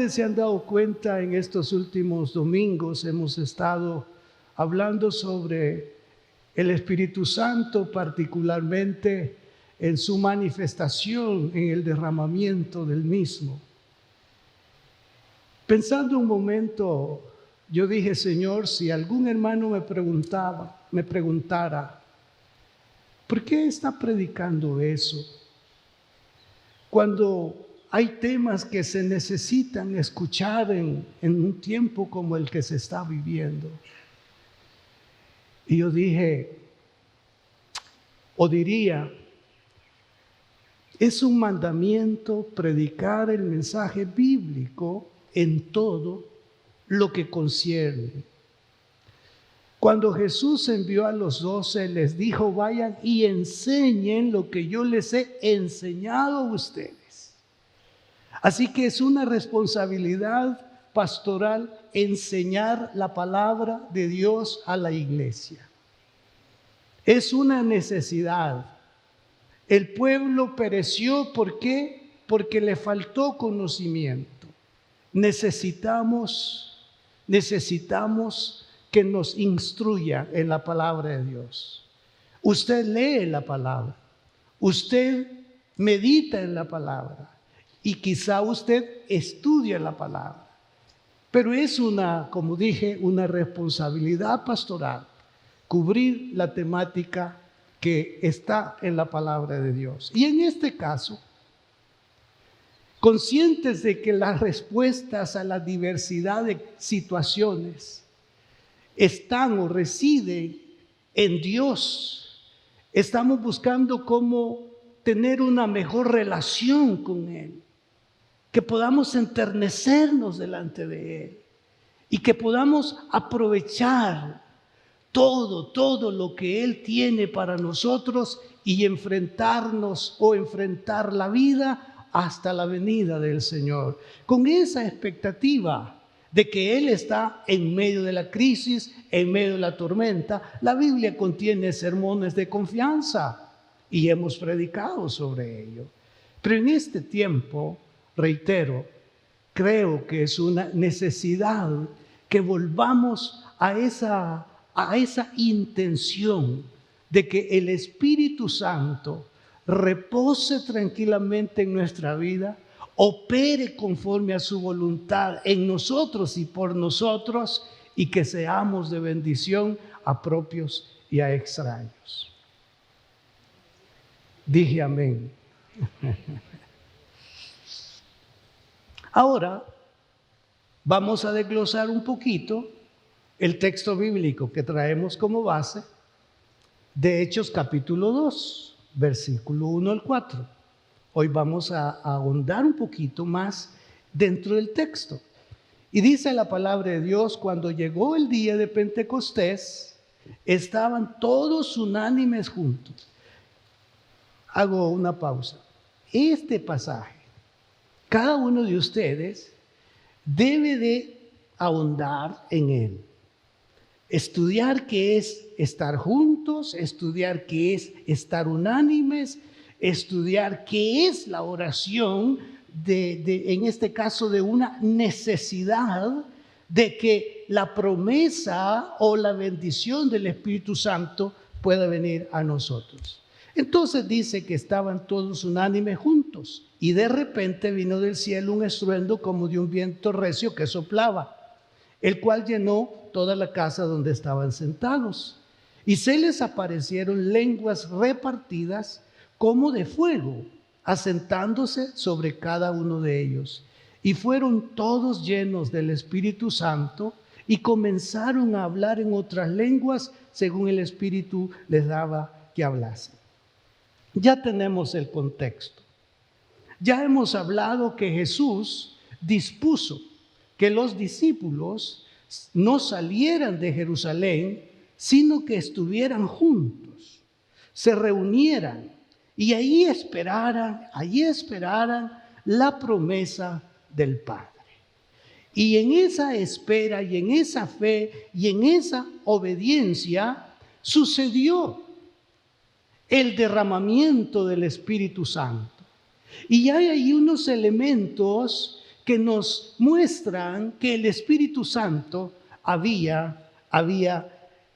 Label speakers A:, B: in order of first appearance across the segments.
A: ustedes se han dado cuenta, en estos últimos domingos hemos estado hablando sobre el Espíritu Santo, particularmente en su manifestación, en el derramamiento del mismo. Pensando un momento, yo dije, Señor, si algún hermano me preguntara, ¿por qué está predicando eso? Cuando hay temas que se necesitan escuchar en un tiempo como el que se está viviendo. Y yo dije, o diría, es un mandamiento predicar el mensaje bíblico en todo lo que concierne. Cuando Jesús envió a los 12, les dijo, vayan y enseñen lo que yo les he enseñado a ustedes. Así que es una responsabilidad pastoral enseñar la palabra de Dios a la iglesia. Es una necesidad. El pueblo pereció, ¿por qué? Porque le faltó conocimiento. Necesitamos que nos instruya en la palabra de Dios. Usted lee la palabra, usted medita en la palabra y quizá usted estudia la palabra. Pero es como dije, una responsabilidad pastoral cubrir la temática que está en la palabra de Dios. Y en este caso, conscientes de que las respuestas a la diversidad de situaciones están o residen en Dios, estamos buscando cómo tener una mejor relación con Él, que podamos enternecernos delante de Él y que podamos aprovechar todo lo que Él tiene para nosotros y enfrentarnos o enfrentar la vida hasta la venida del Señor, con esa expectativa de que Él está en medio de la crisis, en medio de la tormenta. La Biblia contiene sermones de confianza y hemos predicado sobre ello. Pero en este tiempo, reitero, creo que es una necesidad que volvamos a esa intención de que el Espíritu Santo repose tranquilamente en nuestra vida, opere conforme a su voluntad en nosotros y por nosotros, y que seamos de bendición a propios y a extraños. Dije amén. Ahora vamos a desglosar un poquito el texto bíblico que traemos como base de Hechos capítulo 2. Versículo 1 al 4. Hoy vamos a ahondar un poquito más dentro del texto. Y dice la palabra de Dios, cuando llegó el día de Pentecostés, estaban todos unánimes juntos. Hago una pausa. Este pasaje, cada uno de ustedes debe de ahondar en él. Estudiar qué es estar juntos, estudiar qué es estar unánimes, estudiar qué es la oración en este caso de una necesidad de que la promesa o la bendición del Espíritu Santo pueda venir a nosotros. Entonces dice que estaban todos unánimes juntos y de repente vino del cielo un estruendo como de un viento recio que soplaba, el cual llenó toda la casa donde estaban sentados. Y se les aparecieron lenguas repartidas como de fuego, asentándose sobre cada uno de ellos. Y fueron todos llenos del Espíritu Santo y comenzaron a hablar en otras lenguas según el Espíritu les daba que hablasen. Ya tenemos el contexto. Ya hemos hablado que Jesús dispuso que los discípulos no salieran de Jerusalén, sino que estuvieran juntos, se reunieran y allí esperaran la promesa del Padre. Y en esa espera y en esa fe y en esa obediencia sucedió el derramamiento del Espíritu Santo. Y hay ahí unos elementos que nos muestran que el Espíritu Santo había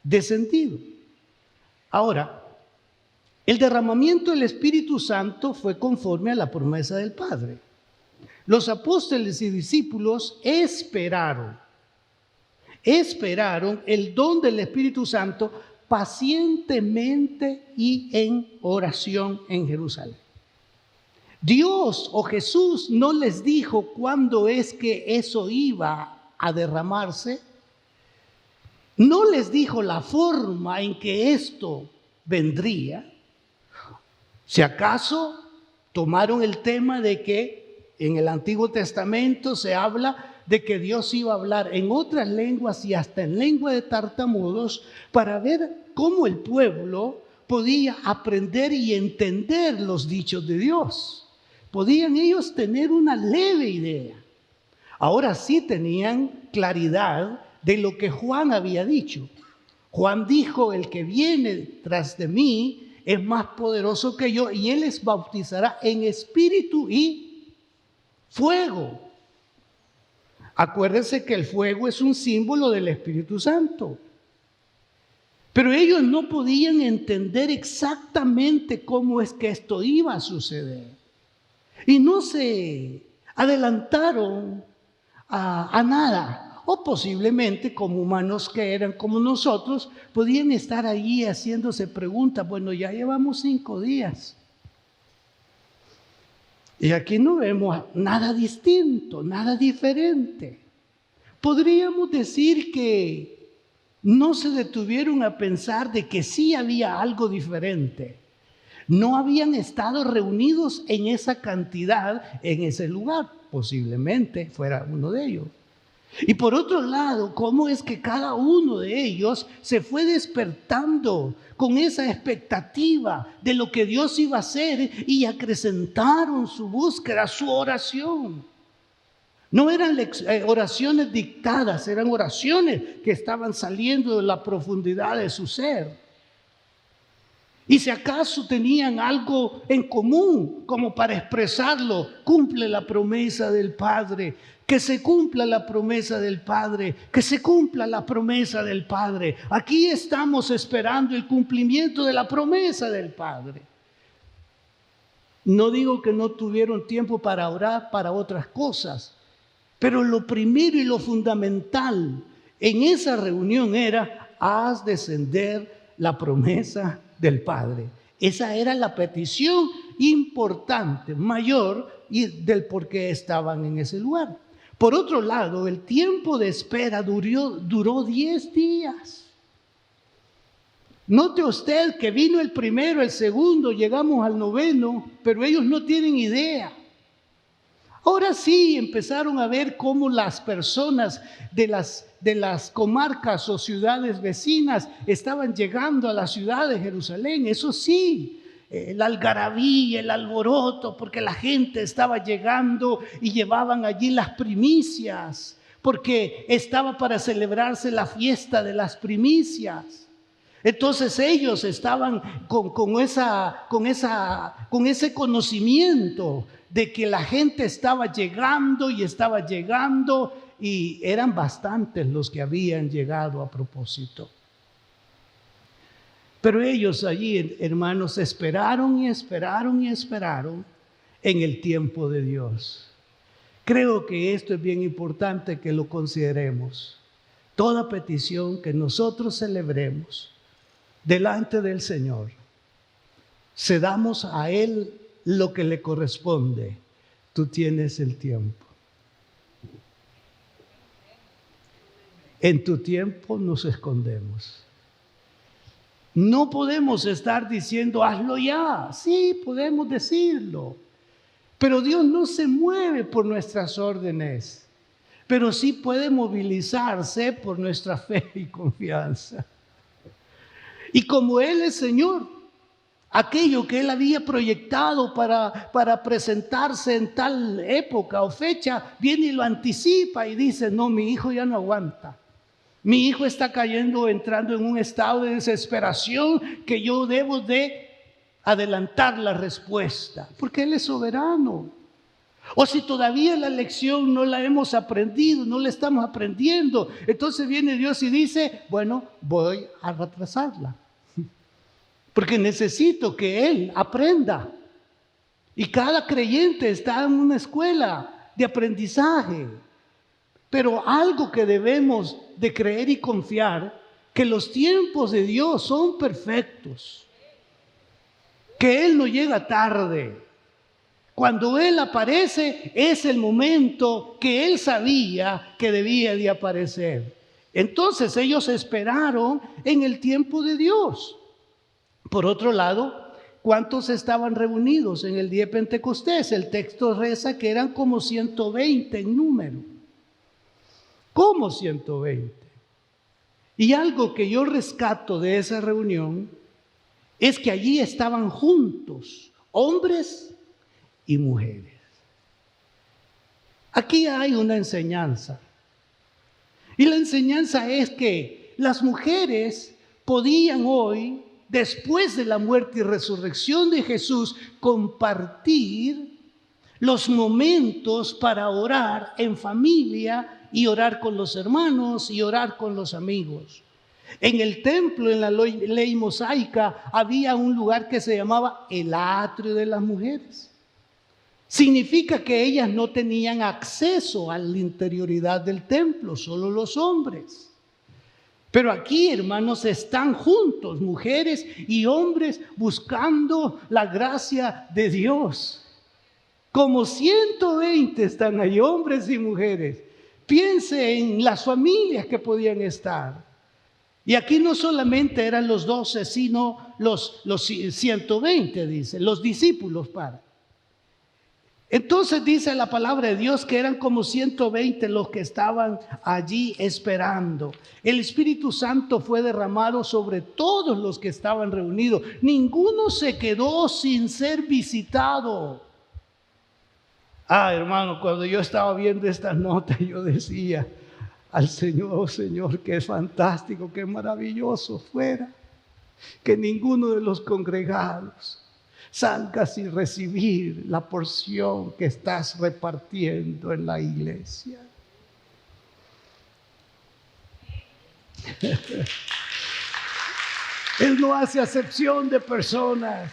A: descendido. Ahora, el derramamiento del Espíritu Santo fue conforme a la promesa del Padre. Los apóstoles y discípulos esperaron el don del Espíritu Santo pacientemente y en oración en Jerusalén. Dios o Jesús no les dijo cuándo es que eso iba a derramarse. No les dijo la forma en que esto vendría. Si acaso tomaron el tema de que en el Antiguo Testamento se habla de que Dios iba a hablar en otras lenguas y hasta en lengua de tartamudos para ver cómo el pueblo podía aprender y entender los dichos de Dios. Podían ellos tener una leve idea. Ahora sí tenían claridad de lo que Juan había dicho. Juan dijo: el que viene tras de mí es más poderoso que yo y él les bautizará en espíritu y fuego. Acuérdense que el fuego es un símbolo del Espíritu Santo. Pero ellos no podían entender exactamente cómo es que esto iba a suceder. Y no se adelantaron a nada. O posiblemente, como humanos que eran como nosotros, podían estar allí haciéndose preguntas. Bueno, ya llevamos 5 días. Y aquí no vemos nada distinto, nada diferente. Podríamos decir que no se detuvieron a pensar de que sí había algo diferente. No habían estado reunidos en esa cantidad, en ese lugar. Posiblemente fuera uno de ellos. Y por otro lado, ¿cómo es que cada uno de ellos se fue despertando con esa expectativa de lo que Dios iba a hacer y acrecentaron su búsqueda, su oración? No eran oraciones dictadas, eran oraciones que estaban saliendo de la profundidad de su ser. Y si acaso tenían algo en común como para expresarlo: cumple la promesa del Padre, que se cumpla la promesa del Padre, que se cumpla la promesa del Padre. Aquí estamos esperando el cumplimiento de la promesa del Padre. No digo que no tuvieron tiempo para orar para otras cosas, pero lo primero y lo fundamental en esa reunión era: haz descender la promesa del Padre. Esa era la petición importante, mayor, y del por qué estaban en ese lugar. Por otro lado, el tiempo de espera duró 10 días. Note usted que vino el primero, el segundo, llegamos al 9º, pero ellos no tienen idea. Ahora sí empezaron a ver cómo las personas de las comarcas o ciudades vecinas estaban llegando a la ciudad de Jerusalén. Eso sí, el algarabía, el alboroto, porque la gente estaba llegando y llevaban allí las primicias, porque estaba para celebrarse la fiesta de las primicias. Entonces ellos estaban con ese conocimiento de que la gente estaba llegando y eran bastantes los que habían llegado a propósito. Pero ellos allí, hermanos, esperaron en el tiempo de Dios. Creo que esto es bien importante que lo consideremos. Toda petición que nosotros celebremos delante del Señor, cedamos a Él lo que le corresponde. Tú tienes el tiempo. En tu tiempo nos escondemos. No podemos estar diciendo: hazlo ya. Sí, podemos decirlo. Pero Dios no se mueve por nuestras órdenes. Pero sí puede movilizarse por nuestra fe y confianza. Y como Él es Señor, aquello que Él había proyectado para presentarse en tal época o fecha, viene y lo anticipa y dice: no, mi hijo ya no aguanta. Mi hijo está entrando en un estado de desesperación que yo debo de adelantar la respuesta, porque Él es soberano. O si todavía la lección no la hemos aprendido, no la estamos aprendiendo, entonces viene Dios y dice, bueno, voy a retrasarla. Porque necesito que Él aprenda. Y cada creyente está en una escuela de aprendizaje. Pero algo que debemos de creer y confiar, que los tiempos de Dios son perfectos. Que Él no llega tarde. Cuando Él aparece es el momento que Él sabía que debía de aparecer. Entonces ellos esperaron en el tiempo de Dios. Por otro lado, ¿cuántos estaban reunidos en el día de Pentecostés? El texto reza que eran como 120 en número. ¿Cómo 120? Y algo que yo rescato de esa reunión es que allí estaban juntos hombres y mujeres. Aquí hay una enseñanza. Y la enseñanza es que las mujeres podían hoy, después de la muerte y resurrección de Jesús, compartir los momentos para orar en familia y orar con los hermanos y orar con los amigos. En el templo, en la ley mosaica, había un lugar que se llamaba el atrio de las mujeres. Significa que ellas no tenían acceso a la interioridad del templo, solo los hombres. Pero aquí, hermanos, están juntos, mujeres y hombres, buscando la gracia de Dios. Como 120 están ahí, hombres y mujeres. Piense en las familias que podían estar. Y aquí no solamente eran los 12, sino los 120, dice, los discípulos para. Entonces dice la palabra de Dios que eran como 120 los que estaban allí esperando. El Espíritu Santo fue derramado sobre todos los que estaban reunidos. Ninguno se quedó sin ser visitado. Hermano, cuando yo estaba viendo estas notas, yo decía al Señor, oh Señor, qué fantástico, qué maravilloso fuera que ninguno de los congregados salga sin recibir la porción que estás repartiendo en la iglesia. Él no hace acepción de personas.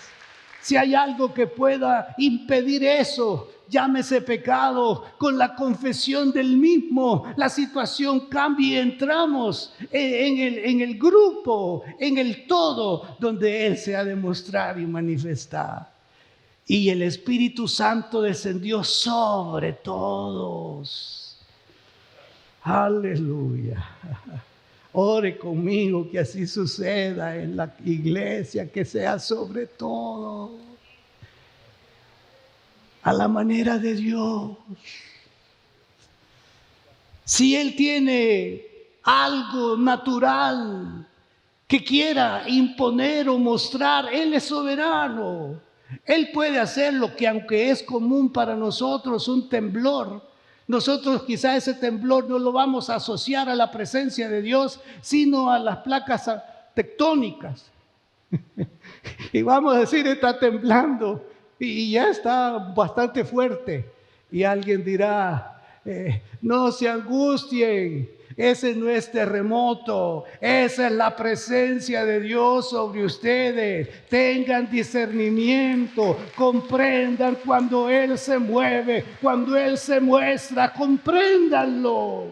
A: Si hay algo que pueda impedir eso, llámese pecado, con la confesión del mismo, la situación cambia y entramos en el grupo, en el todo, donde Él se ha de mostrar y manifestar. Y el Espíritu Santo descendió sobre todos. Aleluya. Ore conmigo que así suceda en la iglesia, que sea sobre todo, a la manera de Dios. Si Él tiene algo natural que quiera imponer o mostrar, Él es soberano. Él puede hacer lo que, aunque es común para nosotros, un temblor, nosotros quizá ese temblor no lo vamos a asociar a la presencia de Dios, sino a las placas tectónicas. Y vamos a decir, está temblando y ya está bastante fuerte. Y alguien dirá, no se angustien, ese no es terremoto, esa es la presencia de Dios sobre ustedes. Tengan discernimiento, comprendan cuando Él se mueve, cuando Él se muestra, compréndanlo.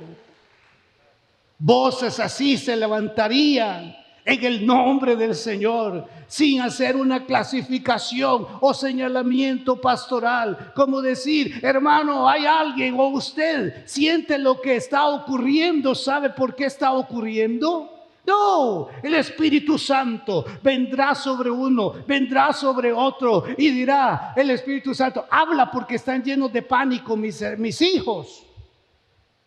A: Voces así se levantarían en el nombre del Señor, sin hacer una clasificación o señalamiento pastoral, como decir, hermano, hay alguien o usted siente lo que está ocurriendo, ¿sabe por qué está ocurriendo? No, el Espíritu Santo vendrá sobre uno, vendrá sobre otro y dirá el Espíritu Santo, habla porque están llenos de pánico mis hijos.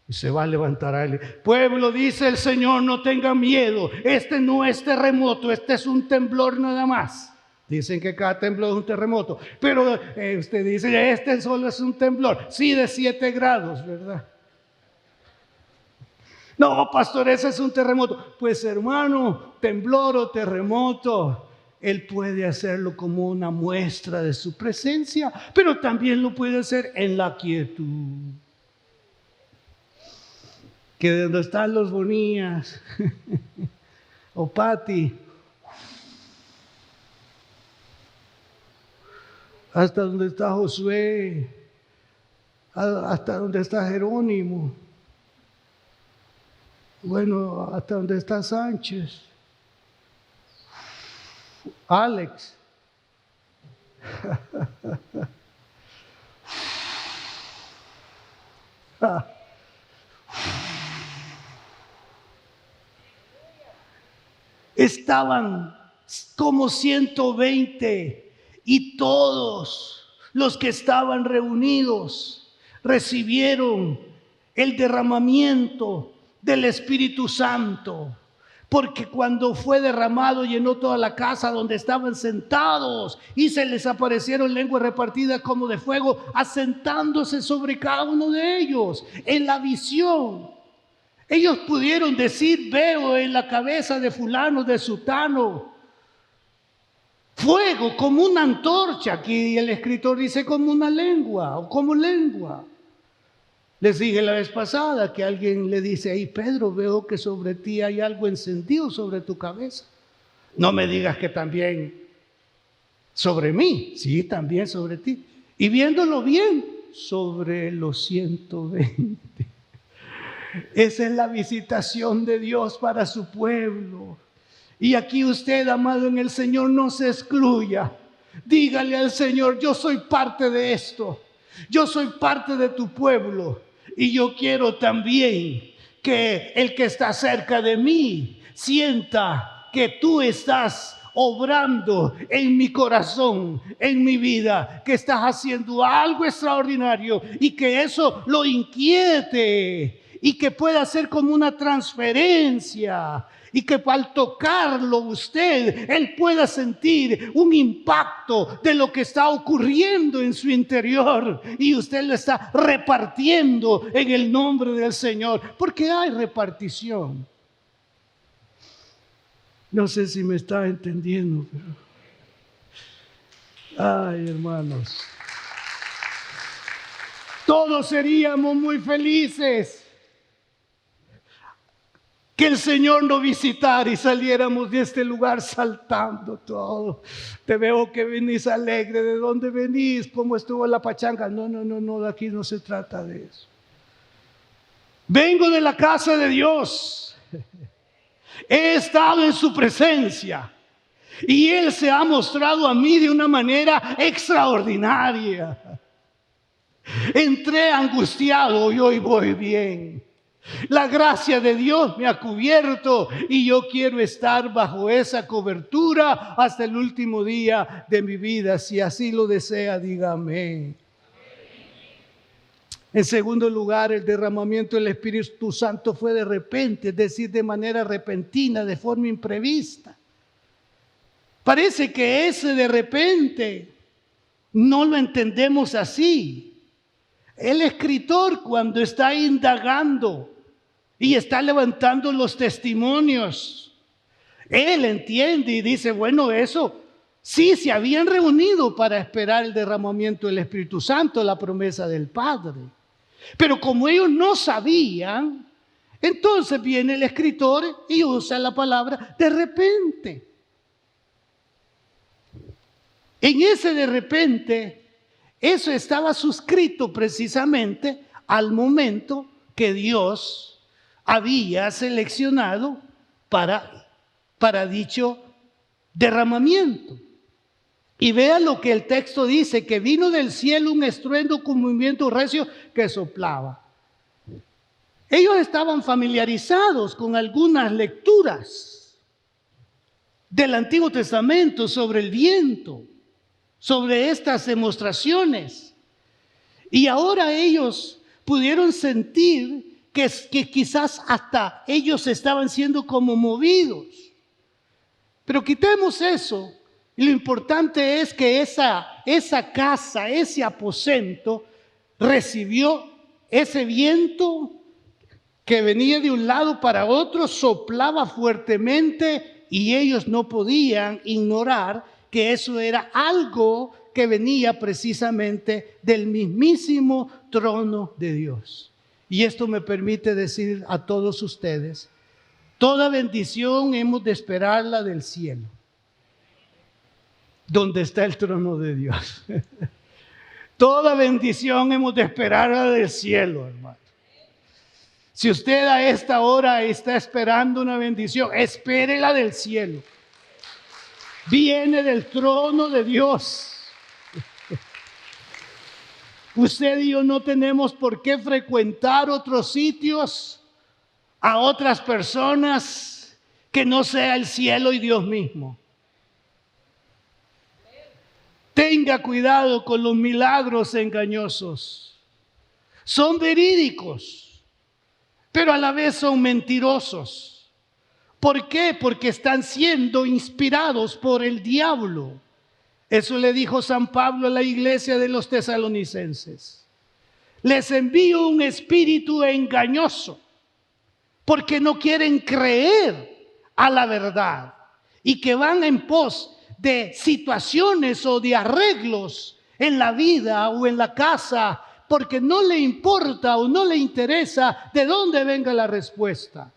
A: Y se va a levantar a él. Pueblo, dice el Señor, no tengan miedo. Este no es terremoto, este es un temblor nada más. Dicen que cada temblor es un terremoto. Pero usted dice, este solo es un temblor. Sí, de 7 grados, ¿verdad? No, pastor, ese es un terremoto. Pues hermano, temblor o terremoto, Él puede hacerlo como una muestra de su presencia, pero también lo puede hacer en la quietud. Que de donde están los Bonías o Pati, hasta donde está Josué, hasta donde está Jerónimo, bueno, hasta donde está Sánchez, Alex. Estaban como 120 y todos los que estaban reunidos recibieron el derramamiento del Espíritu Santo. Porque cuando fue derramado llenó toda la casa donde estaban sentados y se les aparecieron lenguas repartidas como de fuego, asentándose sobre cada uno de ellos. En la visión, ellos pudieron decir: veo en la cabeza de fulano, de sutano, fuego como una antorcha. Aquí el escritor dice como una lengua o como lengua. Les dije la vez pasada que alguien le dice: ahí Pedro, veo que sobre ti hay algo encendido sobre tu cabeza. No me digas que también sobre mí. Sí, también sobre ti. Y viéndolo bien, sobre los 120. Esa es la visitación de Dios para su pueblo. Y aquí usted, amado en el Señor, no se excluya. Dígale al Señor: yo soy parte de esto. Yo soy parte de tu pueblo. Y yo quiero también que el que está cerca de mí sienta que tú estás obrando en mi corazón, en mi vida, que estás haciendo algo extraordinario y que eso lo inquiete y que pueda ser como una transferencia. Y que al tocarlo usted, él pueda sentir un impacto de lo que está ocurriendo en su interior. Y usted lo está repartiendo en el nombre del Señor. Porque hay repartición. No sé si me está entendiendo, pero... ay, hermanos. Todos seríamos muy felices que el Señor nos visitara y saliéramos de este lugar saltando todo. Te veo que venís alegre. ¿De dónde venís? ¿Cómo estuvo la pachanga? No, de aquí no se trata de eso. Vengo de la casa de Dios. He estado en su presencia. Y Él se ha mostrado a mí de una manera extraordinaria. Entré angustiado y hoy voy bien. La gracia de Dios me ha cubierto y yo quiero estar bajo esa cobertura hasta el último día de mi vida. Si así lo desea, dígame. En segundo lugar, el derramamiento del Espíritu Santo fue de repente, es decir, de manera repentina, de forma imprevista. Parece que ese de repente no lo entendemos así. El escritor, cuando está indagando y está levantando los testimonios, él entiende y dice: bueno, eso sí, se habían reunido para esperar el derramamiento del Espíritu Santo, la promesa del Padre. Pero como ellos no sabían, entonces viene el escritor y usa la palabra de repente. En ese de repente, eso estaba suscrito precisamente al momento que Dios había seleccionado para dicho derramamiento. Y vea lo que el texto dice: que vino del cielo un estruendo con movimiento recio que soplaba. Ellos estaban familiarizados con algunas lecturas del Antiguo Testamento sobre el viento, sobre estas demostraciones. Y ahora ellos pudieron sentir que quizás hasta ellos estaban siendo como movidos. Pero quitemos eso. Y lo importante es que esa casa, ese aposento, recibió ese viento que venía de un lado para otro, soplaba fuertemente y ellos no podían ignorar que eso era algo que venía precisamente del mismísimo trono de Dios. Y esto me permite decir a todos ustedes, toda bendición hemos de esperarla del cielo, donde está el trono de Dios. Toda bendición hemos de esperarla del cielo, hermano. Si usted a esta hora está esperando una bendición, espérela del cielo. Viene del trono de Dios. Usted y yo no tenemos por qué frecuentar otros sitios, a otras personas que no sea el cielo y Dios mismo. Tenga cuidado con los milagros engañosos. Son verídicos, pero a la vez son mentirosos. ¿Por qué? Porque están siendo inspirados por el diablo. Eso le dijo San Pablo a la iglesia de los tesalonicenses. Les envío un espíritu engañoso porque no quieren creer a la verdad y que van en pos de situaciones o de arreglos en la vida o en la casa porque no le importa o no le interesa de dónde venga la respuesta.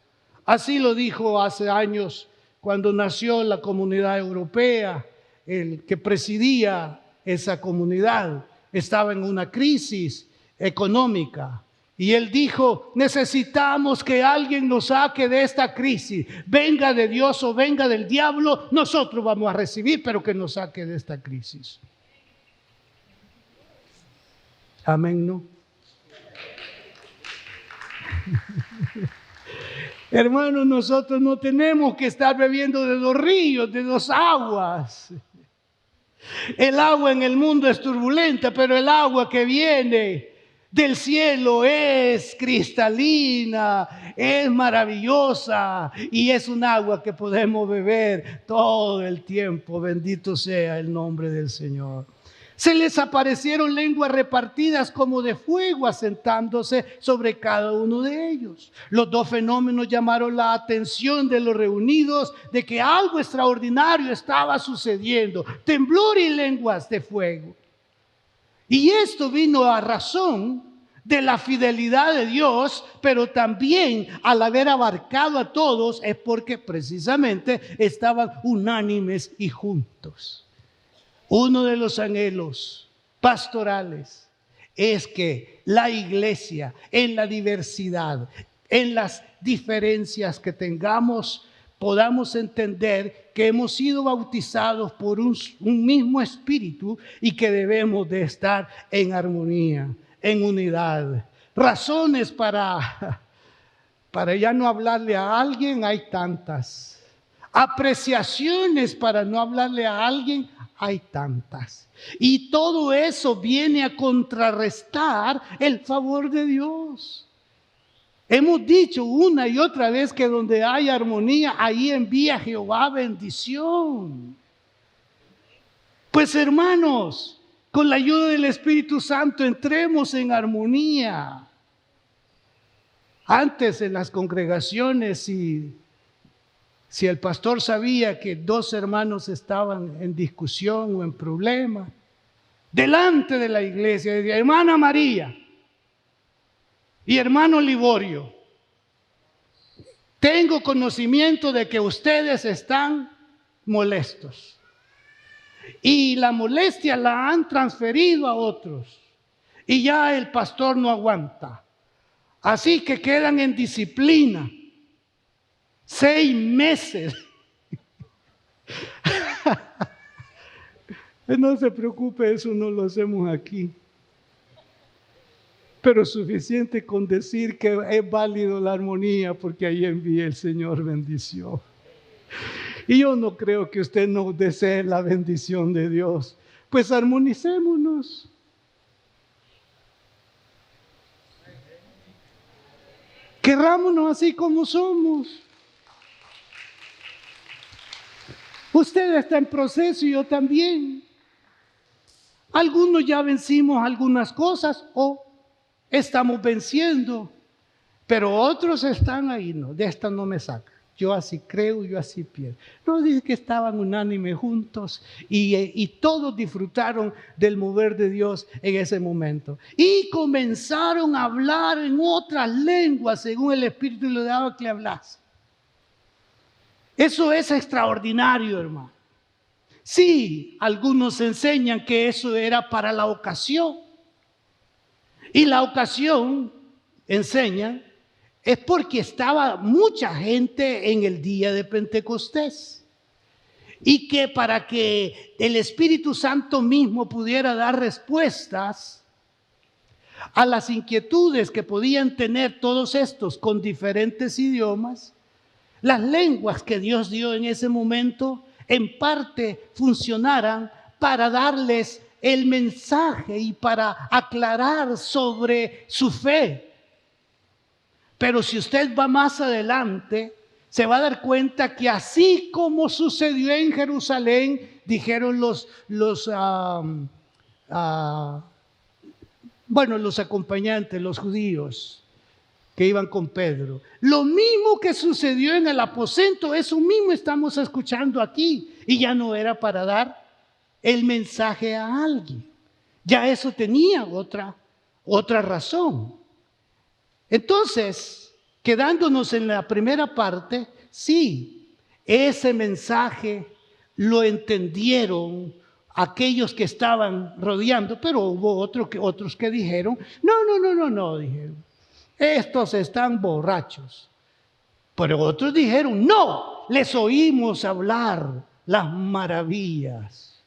A: Así lo dijo hace años cuando nació la Comunidad Europea. El que presidía esa comunidad estaba en una crisis económica y él dijo: necesitamos que alguien nos saque de esta crisis, venga de Dios o venga del diablo, nosotros vamos a recibir, pero que nos saque de esta crisis. Amén, ¿no? Hermanos, nosotros no tenemos que estar bebiendo de los ríos, de las aguas. El agua en el mundo es turbulenta, pero el agua que viene del cielo es cristalina, es maravillosa y es un agua que podemos beber todo el tiempo. Bendito sea el nombre del Señor. Se les aparecieron lenguas repartidas como de fuego, asentándose sobre cada uno de ellos. Los dos fenómenos llamaron la atención de los reunidos de que algo extraordinario estaba sucediendo: temblor y lenguas de fuego. Y esto vino a razón de la fidelidad de Dios, pero también al haber abarcado a todos es porque precisamente estaban unánimes y juntos. Uno de los anhelos pastorales es que la iglesia, en la diversidad, en las diferencias que tengamos, podamos entender que hemos sido bautizados por un mismo espíritu y que debemos de estar en armonía, en unidad. Razones para ya no hablarle a alguien hay tantas. Apreciaciones para no hablarle a alguien hay tantas. Y todo eso viene a contrarrestar el favor de Dios. Hemos dicho una y otra vez que donde hay armonía, ahí envía Jehová bendición. Pues hermanos, con la ayuda del Espíritu Santo entremos en armonía. Antes en las congregaciones, si el pastor sabía que dos hermanos estaban en discusión o en problema, delante de la iglesia decía: hermana María y hermano Liborio, tengo conocimiento de que ustedes están molestos y la molestia la han transferido a otros y ya el pastor no aguanta, así que quedan en disciplina 6 meses. No se preocupe, eso no lo hacemos aquí. Pero suficiente con decir que es válido la armonía, porque ahí envía el Señor bendición. Y yo no creo que usted no desee la bendición de Dios. Pues armonicémonos. Querrámonos así como somos. Usted está en proceso y yo también. Algunos ya vencimos algunas cosas o estamos venciendo, pero otros están ahí, no, de esta no me saca. Yo así creo, yo así pienso. No, dice que estaban unánimes juntos y todos disfrutaron del mover de Dios en ese momento. Y comenzaron a hablar en otras lenguas según el Espíritu le daba que hablase. Eso es extraordinario, hermano. Sí, algunos enseñan que eso era para la ocasión. Y la ocasión, enseñan, es porque estaba mucha gente en el día de Pentecostés. Y que para que el Espíritu Santo mismo pudiera dar respuestas a las inquietudes que podían tener todos estos con diferentes idiomas, las lenguas que Dios dio en ese momento en parte funcionaran para darles el mensaje y para aclarar sobre su fe. Pero si usted va más adelante, se va a dar cuenta que así como sucedió en Jerusalén, dijeron los acompañantes, los judíos que iban con Pedro. Lo mismo que sucedió en el aposento, eso mismo estamos escuchando aquí. Y ya no era para dar el mensaje a alguien. Ya eso tenía otra razón. Entonces, quedándonos en la primera parte, sí, ese mensaje lo entendieron aquellos que estaban rodeando, pero hubo otros que dijeron, no, dijeron, estos están borrachos. Pero otros dijeron, no, les oímos hablar las maravillas.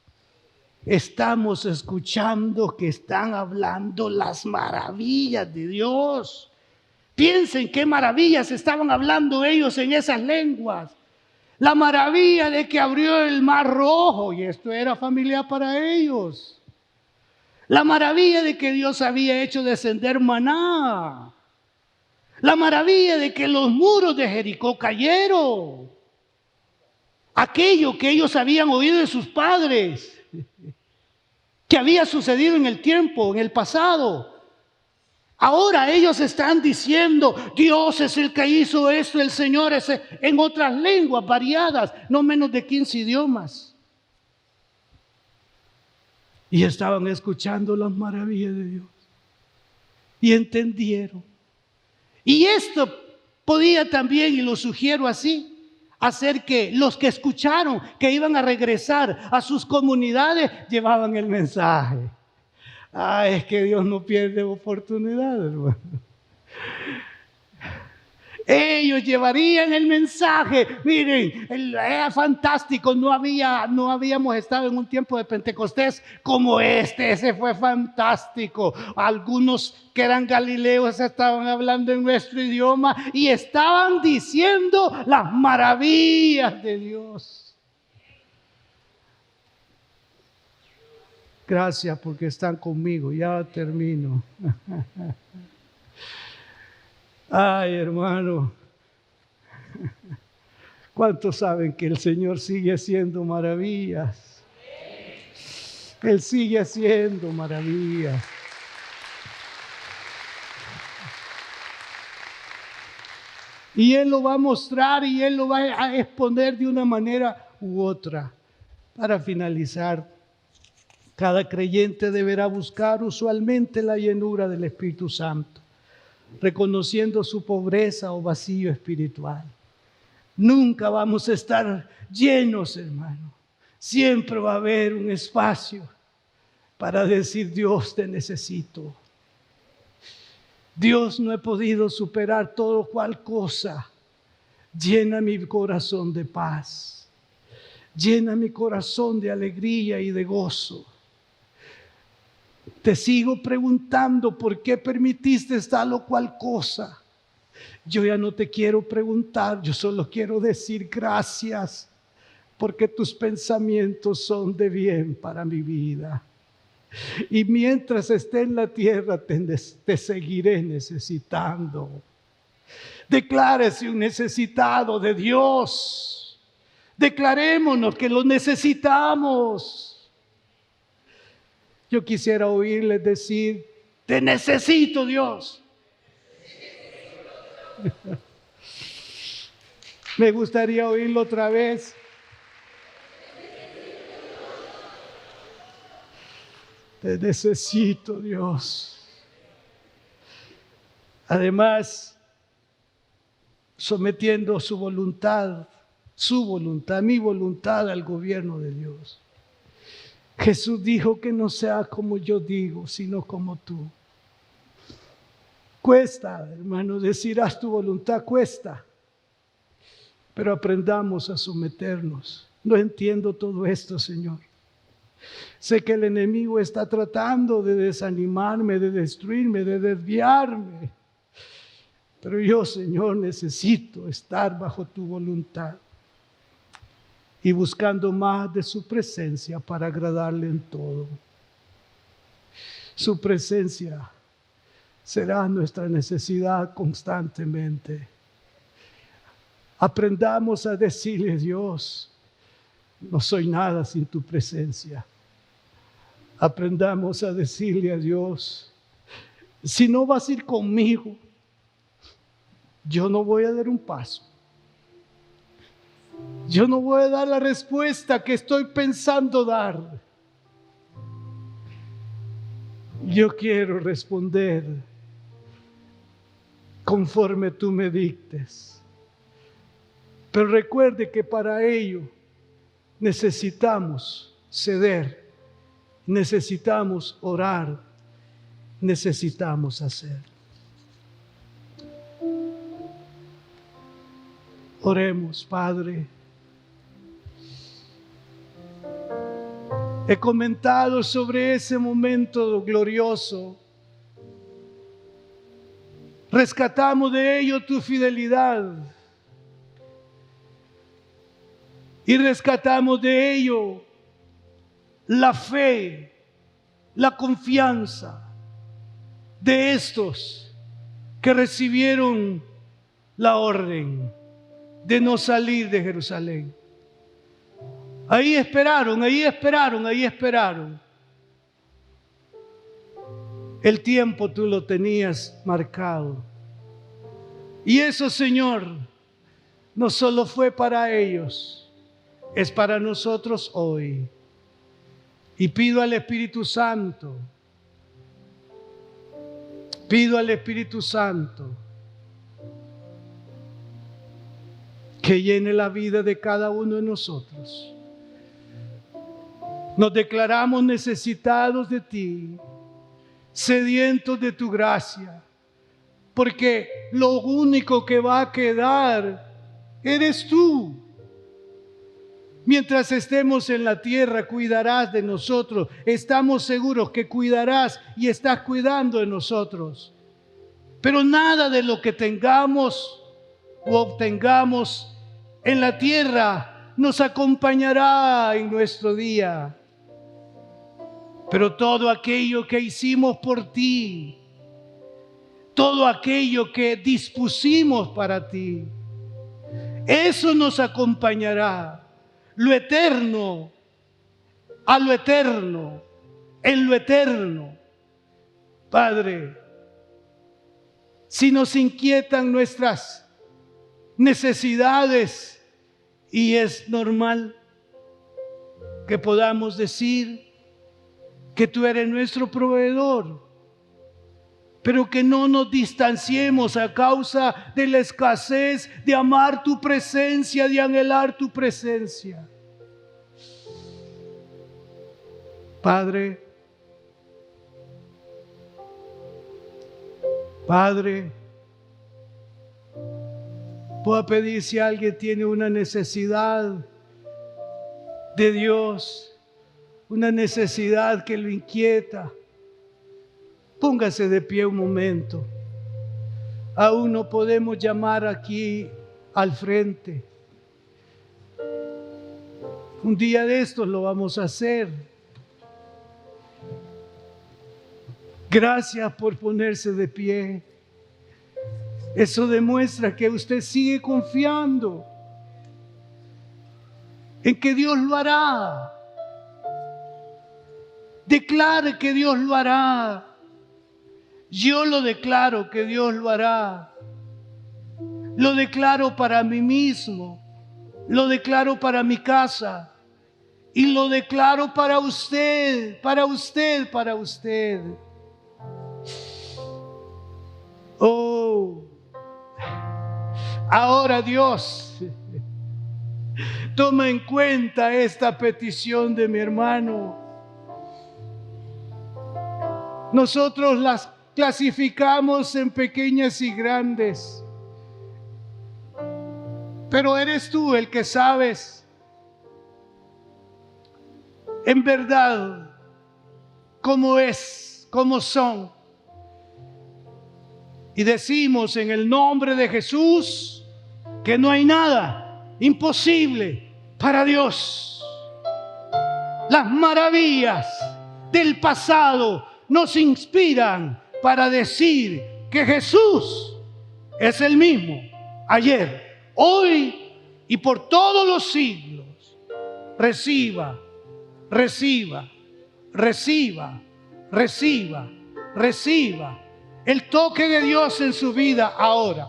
A: Estamos escuchando que están hablando las maravillas de Dios. Piensen qué maravillas estaban hablando ellos en esas lenguas. La maravilla de que abrió el mar rojo, y esto era familiar para ellos. La maravilla de que Dios había hecho descender maná. La maravilla de que los muros de Jericó cayeron. Aquello que ellos habían oído de sus padres, que había sucedido en el tiempo, en el pasado. Ahora ellos están diciendo, Dios es el que hizo esto, el Señor es en otras lenguas variadas, no menos de 15 idiomas. Y estaban escuchando las maravillas de Dios. Y entendieron. Y esto podía también, y lo sugiero así, hacer que los que escucharon que iban a regresar a sus comunidades llevaban el mensaje. Es que Dios no pierde oportunidad, hermano. Ellos llevarían el mensaje. Miren, era fantástico. No habíamos estado en un tiempo de Pentecostés como ese fue fantástico. Algunos que eran galileos estaban hablando en nuestro idioma y estaban diciendo las maravillas de Dios. Gracias porque están conmigo. Ya termino. Ay, hermano. ¿Cuántos saben que el Señor sigue haciendo maravillas? Él sigue haciendo maravillas. Y Él lo va a mostrar y Él lo va a exponer de una manera u otra. Para finalizar, cada creyente deberá buscar usualmente la llenura del Espíritu Santo, reconociendo su pobreza o vacío espiritual. Nunca vamos a estar llenos, hermano. Siempre va a haber un espacio para decir, Dios, te necesito. Dios, no he podido superar todo cual cosa. Llena mi corazón de paz. Llena mi corazón de alegría y de gozo. Te sigo preguntando por qué permitiste tal o cual cosa. Yo ya no te quiero preguntar, yo solo quiero decir gracias, porque tus pensamientos son de bien para mi vida. Y mientras esté en la tierra te seguiré necesitando. Declárese un necesitado de Dios. Declarémonos que lo necesitamos. Yo quisiera oírles decir, te necesito, Dios. Me gustaría oírlo otra vez. Te necesito, Dios. Además, sometiendo su voluntad, mi voluntad al gobierno de Dios. Jesús dijo que no sea como yo digo, sino como tú. Cuesta, hermano, decir haz tu voluntad, cuesta. Pero aprendamos a someternos. No entiendo todo esto, Señor. Sé que el enemigo está tratando de desanimarme, de destruirme, de desviarme. Pero yo, Señor, necesito estar bajo tu voluntad y buscando más de su presencia para agradarle en todo. Su presencia será nuestra necesidad constantemente. Aprendamos a decirle, Dios, no soy nada sin tu presencia. Aprendamos a decirle a Dios, si no vas a ir conmigo, yo no voy a dar un paso. Yo no voy a dar la respuesta que estoy pensando dar. Yo quiero responder conforme tú me dictes. Pero recuerde que para ello necesitamos ceder, necesitamos orar, necesitamos hacer. Oremos, Padre. He comentado sobre ese momento glorioso. Rescatamos de ello tu fidelidad. Y rescatamos de ello la fe, la confianza de estos que recibieron la orden de no salir de Jerusalén. Ahí esperaron, ahí esperaron, ahí esperaron. El tiempo tú lo tenías marcado. Y eso, Señor, no solo fue para ellos, es para nosotros hoy. Y pido al Espíritu Santo, que llene la vida de cada uno de nosotros. Nos declaramos necesitados de ti, sedientos de tu gracia, porque lo único que va a quedar eres tú. Mientras estemos en la tierra, cuidarás de nosotros. Estamos seguros que cuidarás y estás cuidando de nosotros. Pero nada de lo que tengamos o obtengamos en la tierra nos acompañará en nuestro día. Pero todo aquello que hicimos por ti, todo aquello que dispusimos para ti, eso nos acompañará. Lo eterno, a lo eterno, en lo eterno. Padre, si nos inquietan nuestras necesidades, y es normal que podamos decir que tú eres nuestro proveedor, pero que no nos distanciemos a causa de la escasez de amar tu presencia, de anhelar tu presencia. Padre, voy a pedir si alguien tiene una necesidad de Dios, una necesidad que lo inquieta. Póngase de pie un momento. Aún no podemos llamar aquí al frente. Un día de estos lo vamos a hacer. Gracias por ponerse de pie. Eso demuestra que usted sigue confiando en que Dios lo hará. Declare que Dios lo hará. Yo lo declaro que Dios lo hará. lo declaro para mí mismo, lo declaro para mi casa y lo declaro para usted, para usted, para usted. Oh, ahora Dios, toma en cuenta esta petición de mi hermano. Nosotros las clasificamos en pequeñas y grandes, pero eres tú el que sabes en verdad cómo es, cómo son. Y decimos en el nombre de Jesús que no hay nada imposible para Dios. Las maravillas del pasado nos inspiran para decir que Jesús es el mismo ayer, hoy y por todos los siglos. Reciba, reciba, reciba, reciba, reciba el toque de Dios en su vida ahora.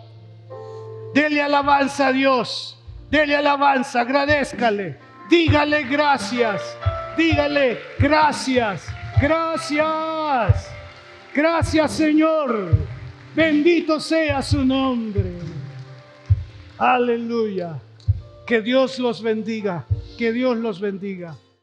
A: Dele alabanza a Dios, dele alabanza, agradézcale, dígale gracias, dígale gracias, gracias, gracias Señor, bendito sea su nombre. Aleluya, que Dios los bendiga, que Dios los bendiga.